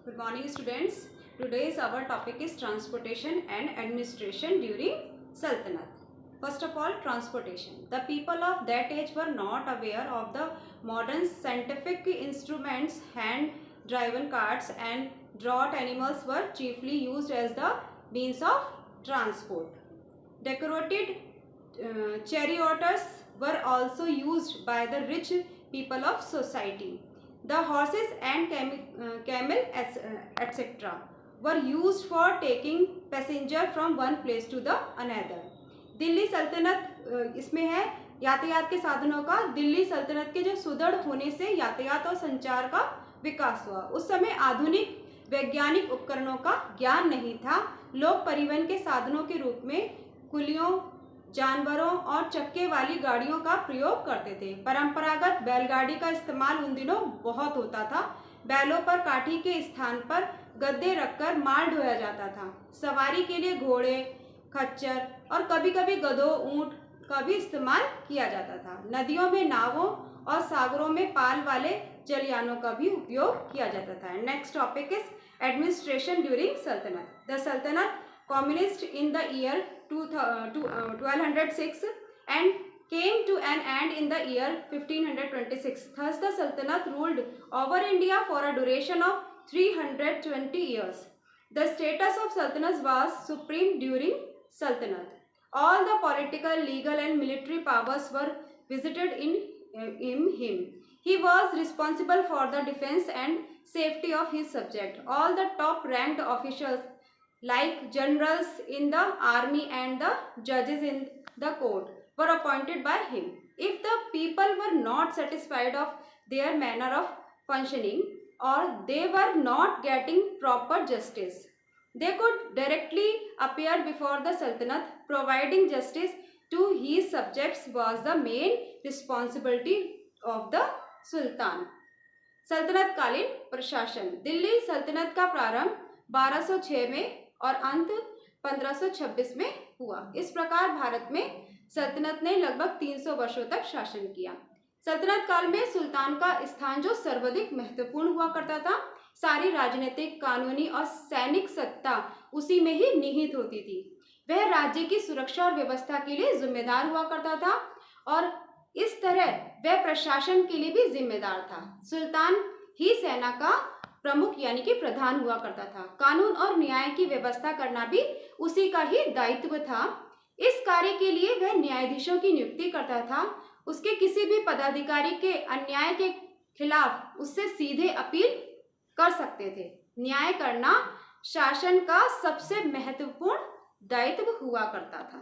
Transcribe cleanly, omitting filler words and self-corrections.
Good morning, students. Today's our topic is transportation and administration during Sultanate. First of all, transportation. The people of that age were not aware of the modern scientific instruments. Hand-driven carts and draught animals were chiefly used as the means of transport. Decorated chariots were also used by the rich people of society. The horses and camel etc. were used for taking passenger from one place to the another. Delhi सल्तनत इसमें है यातायात के साधनों का। दिल्ली सल्तनत के जो सुदृढ़ होने से यातायात और संचार का विकास हुआ। उस समय आधुनिक वैज्ञानिक उपकरणों का ज्ञान नहीं था। लोग परिवहन के साधनों के रूप में कुलियों, जानवरों और चक्के वाली गाड़ियों का प्रयोग करते थे। परंपरागत बैलगाड़ी का इस्तेमाल उन दिनों बहुत होता था। बैलों पर काठी के स्थान पर गद्दे रखकर माल ढोया जाता था। सवारी के लिए घोड़े, खच्चर और कभी कभी गधों, ऊंट का भी इस्तेमाल किया जाता था। नदियों में नावों और सागरों में पाल वाले जलयानों का भी उपयोग किया जाता था। Next topic is administration during सल्तनत। द सल्तनत communist in the year 1206 and came to an end in the year 1526. Thus the Sultanate ruled over India for a duration of 320 years. The status of Sultanate was supreme during Sultanate. All the political, legal and military powers were visited in him. He was responsible for the defense and safety of his subject. All the top ranked officials like generals in the army and the judges in the court were appointed by him. If the people were not satisfied of their manner of functioning or they were not getting proper justice, they could directly appear before the Sultanate. Providing justice to his subjects was the main responsibility of the Sultan. सल्तनत कालीन प्रशासन। दिल्ली सल्तनत का प्रारंभ 1206 में और अंत 1526 में हुआ। इस प्रकार भारत में सल्तनत ने लगभग 300 वर्षों तक शासन किया। सल्तनत काल में सुल्तान का स्थान जो सर्वाधिक महत्वपूर्ण हुआ करता था। सारी राजनीतिक, कानूनी और सैनिक सत्ता उसी में ही निहित होती थी। वह राज्य की सुरक्षा और व्यवस्था के लिए जिम्मेदार हुआ करता था और इस तरह वह प्रशासन के लिए भी जिम्मेदार था। सुल्तान ही सेना का प्रमुख यानी कि प्रधान हुआ करता था। कानून और न्याय की व्यवस्था करना भी उसी का ही दायित्व था। इस कार्य के लिए वह न्यायाधीशों की नियुक्ति करता था। उसके किसी भी पदाधिकारी के अन्याय के खिलाफ उससे सीधे अपील कर सकते थे। न्याय करना शासन का सबसे महत्वपूर्ण दायित्व हुआ करता था।